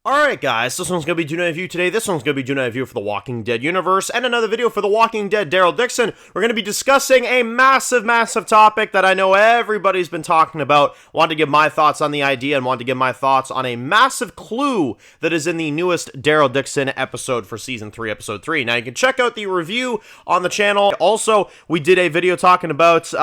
Alright guys, this one's going to be doing a review today. This one's going to be doing a review for the Walking Dead universe and another video for the Walking Dead Daryl Dixon. We're going to be discussing a massive topic that I know everybody's been talking about. Wanted to give my thoughts on the idea and wanted to give my thoughts on a massive clue that is in the newest Daryl Dixon episode for Season 3, Episode 3. Now you can check out the review on the channel. Also, we did a video talking about,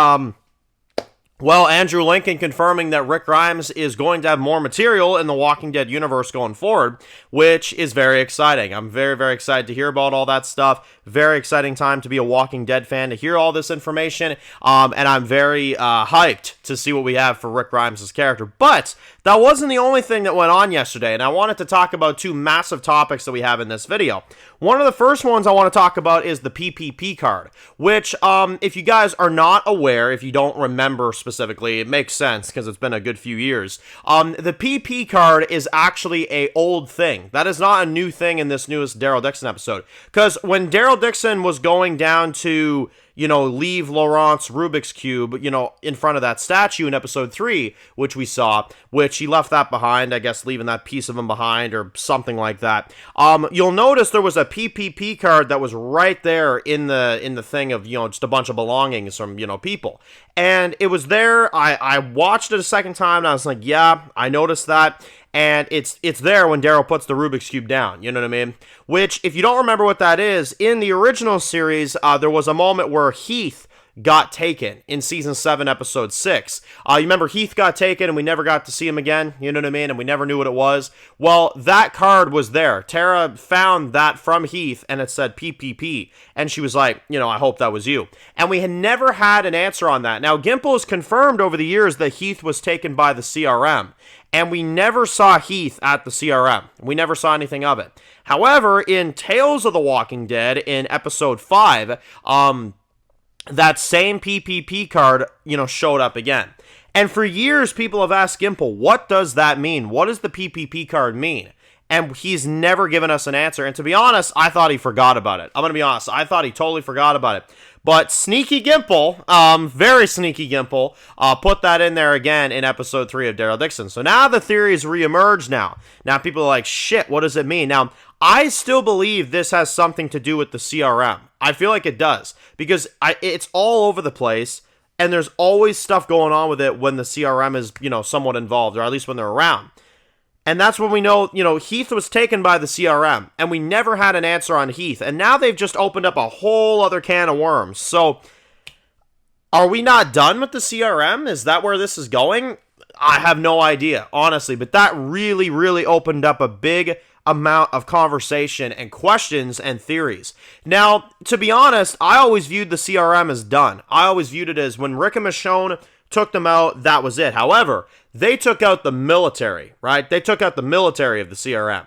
Andrew Lincoln confirming that Rick Grimes is going to have more material in the Walking Dead universe going forward, which is very exciting. I'm very excited to hear about all that stuff. Very exciting time to be a Walking Dead fan, to hear all this information, and I'm very hyped to see what we have for Rick Grimes' character. But that wasn't the only thing that went on yesterday, and I wanted to talk about two massive topics that we have in this video. One of the first ones I want to talk about is the PPP card, which, if you guys are not aware, if you don't remember specifically, it makes sense because it's been a good few years. The PP card is actually an old thing. That is not a new thing in this newest Daryl Dixon episode. Because when Daryl Dixon was going down to, leave Laurent's Rubik's Cube, in front of that statue in episode 3, which we saw, which he left that behind, I guess leaving that piece of him behind or something like that. You'll notice there was a PPP card that was right there in the thing of, just a bunch of belongings from, people. And it was there. I watched it a second time and I was like, yeah, I noticed that. And it's there when Daryl puts the Rubik's Cube down, you know what I mean? Which, if you don't remember what that is, in the original series, there was a moment where Heath got taken in Season 7, Episode 6. You remember Heath got taken and we never got to see him again, you know what I mean? And we never knew what it was. Well, that card was there. Tara found that from Heath and it said PPP. And she was like, I hope that was you. And we had never had an answer on that. Now, Gimple has confirmed over the years that Heath was taken by the CRM. And we never saw Heath at the CRM. We never saw anything of it. However, in Tales of the Walking Dead, in Episode 5, that same PPP card, showed up again. And for years, people have asked Gimple, what does that mean? What does the PPP card mean? And he's never given us an answer. And to be honest, I thought he forgot about it. I'm going to be honest. I thought he totally forgot about it. But sneaky Gimple, very sneaky Gimple, put that in there again in Episode 3 of Daryl Dixon. So now the theories reemerge now. Now people are like, shit, what does it mean? Now, I still believe this has something to do with the CRM. I feel like it does. Because it's all over the place. And there's always stuff going on with it when the CRM is, somewhat involved. Or at least when they're around. And that's when we know, Heath was taken by the CRM, and we never had an answer on Heath. And now they've just opened up a whole other can of worms. So, are we not done with the CRM? Is that where this is going? I have no idea, honestly. But that really opened up a big amount of conversation and questions and theories. Now, to be honest, I always viewed the CRM as done. I always viewed it as when Rick and Michonne took them out, that was it. However, they took out the military, right? They took out the military of the CRM.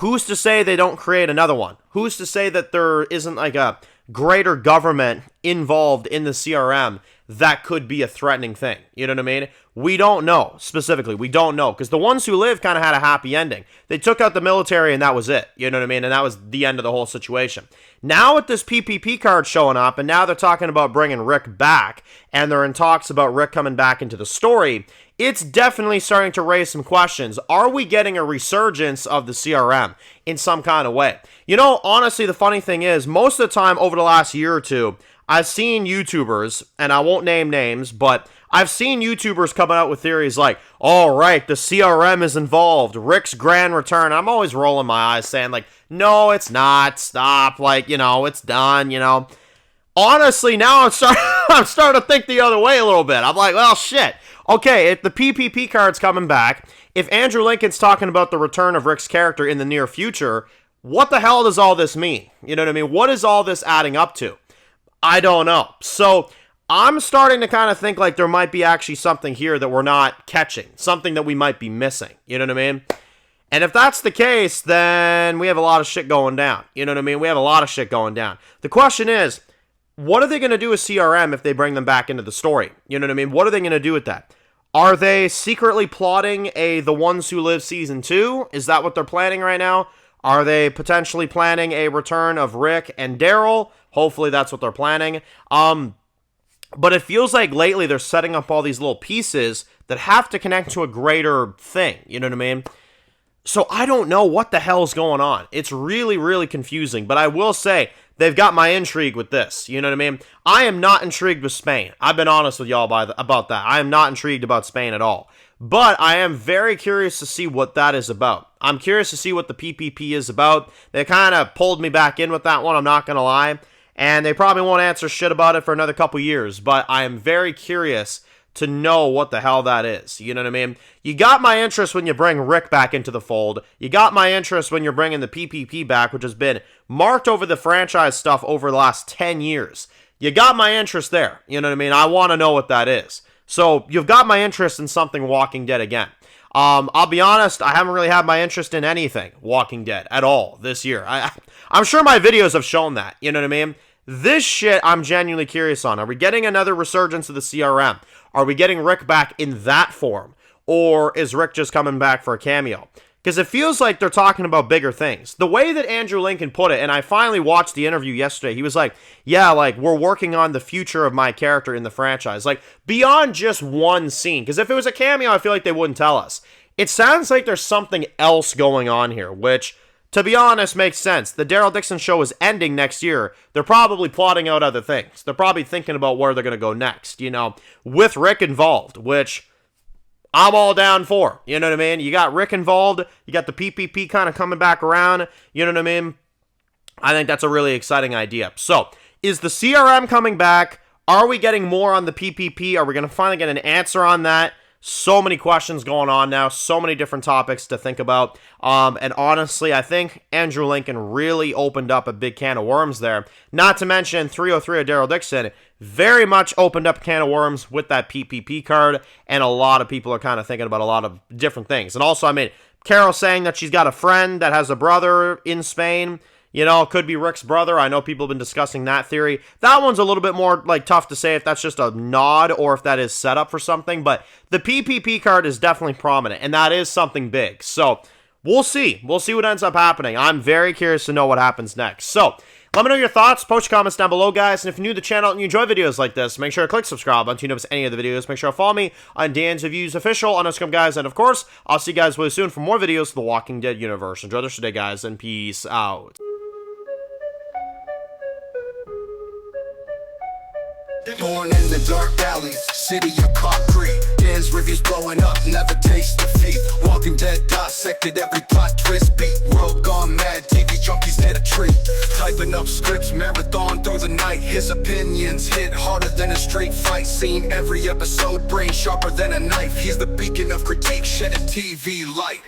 Who's to say they don't create another one? Who's to say that there isn't like a greater government involved in the CRM that could be a threatening thing? You know what I mean? We don't know, specifically. We don't know, because the ones who live kind of had a happy ending. They took out the military and that was it. You know what I mean? And that was the end of the whole situation. Now with this PPP card showing up, and now they're talking about bringing Rick back, and they're in talks about Rick coming back into the story, it's definitely starting to raise some questions. Are we getting a resurgence of the CRM in some kind of way? Honestly, the funny thing is, most of the time over the last year or two, I've seen YouTubers, and I won't name names, but I've seen YouTubers coming out with theories like, all right, the CRM is involved, Rick's grand return. I'm always rolling my eyes saying, like, no, it's not. Stop. Like, it's done, Honestly, now I'm starting to think the other way a little bit. I'm like, well, shit. Okay, if the PPP card's coming back, if Andrew Lincoln's talking about the return of Rick's character in the near future, what the hell does all this mean? You know what I mean? What is all this adding up to? I don't know. So I'm starting to kind of think like there might be actually something here that we're not catching, something that we might be missing. You know what I mean? And if that's the case, then we have a lot of shit going down. You know what I mean? We have a lot of shit going down. The question is, what are they going to do with CRM if they bring them back into the story? You know what I mean? What are they going to do with that? Are they secretly plotting The Ones Who Live Season 2? Is that what they're planning right now? Are they potentially planning a return of Rick and Daryl? Hopefully that's what they're planning. But it feels like lately they're setting up all these little pieces that have to connect to a greater thing. You know what I mean? So I don't know what the hell's going on. It's really, really confusing. But I will say, they've got my intrigue with this. You know what I mean? I am not intrigued with Spain. I've been honest with y'all about that. I am not intrigued about Spain at all. But I am very curious to see what that is about. I'm curious to see what the PPP is about. They kind of pulled me back in with that one, I'm not going to lie. And they probably won't answer shit about it for another couple years. But I am very curious to know what the hell that is. You know what I mean? You got my interest when you bring Rick back into the fold. You got my interest when you're bringing the PPP back, which has been marked over the franchise stuff over the last 10 years. You got my interest there. You know what I mean? I want to know what that is. So you've got my interest in something Walking Dead again. I'll be honest, I haven't really had my interest in anything Walking Dead at all this year. I'm sure my videos have shown that. You know what I mean? This shit I'm genuinely curious on. Are we getting another resurgence of the CRM? Are we getting Rick back in that form? Or is Rick just coming back for a cameo? Because it feels like they're talking about bigger things. The way that Andrew Lincoln put it, and I finally watched the interview yesterday, he was like, yeah, like, we're working on the future of my character in the franchise. Like, beyond just one scene. Because if it was a cameo, I feel like they wouldn't tell us. It sounds like there's something else going on here, which, to be honest, makes sense. The Daryl Dixon show is ending next year. They're probably plotting out other things. They're probably thinking about where they're going to go next, you know, with Rick involved, which I'm all down for. You know what I mean? You got Rick involved. You got the PPP kind of coming back around. You know what I mean? I think that's a really exciting idea. So, is the CRM coming back? Are we getting more on the PPP? Are we going to finally get an answer on that? So many questions going on now, so many different topics to think about. And honestly, I think Andrew Lincoln really opened up a big can of worms there. Not to mention 303 of Daryl Dixon very much opened up a can of worms with that PPP card. And a lot of people are kind of thinking about a lot of different things. And also, I mean, Carol saying that she's got a friend that has a brother in Spain. You know, it could be Rick's brother. I know people have been discussing that theory. That one's a little bit more, like, tough to say if that's just a nod or if that is set up for something. But the PPP card is definitely prominent, and that is something big. So, we'll see. We'll see what ends up happening. I'm very curious to know what happens next. So, let me know your thoughts. Post your comments down below, guys. And if you're new to the channel and you enjoy videos like this, make sure to click subscribe button so you don't miss any of the videos. Make sure to follow me on Dan's Reviews Official on Instagram, guys. And, of course, I'll see you guys really soon for more videos of the Walking Dead universe. Enjoy the rest of the day, guys, and peace out. Born in the dark alleys, city of concrete. Dan's reviews blowing up, never taste defeat. Walking Dead dissected every plot twist beat. World gone mad, TV junkies did a treat. Typing up scripts, marathon through the night. His opinions hit harder than a straight fight scene. Every episode, brain sharper than a knife. He's the beacon of critique, shedding TV light.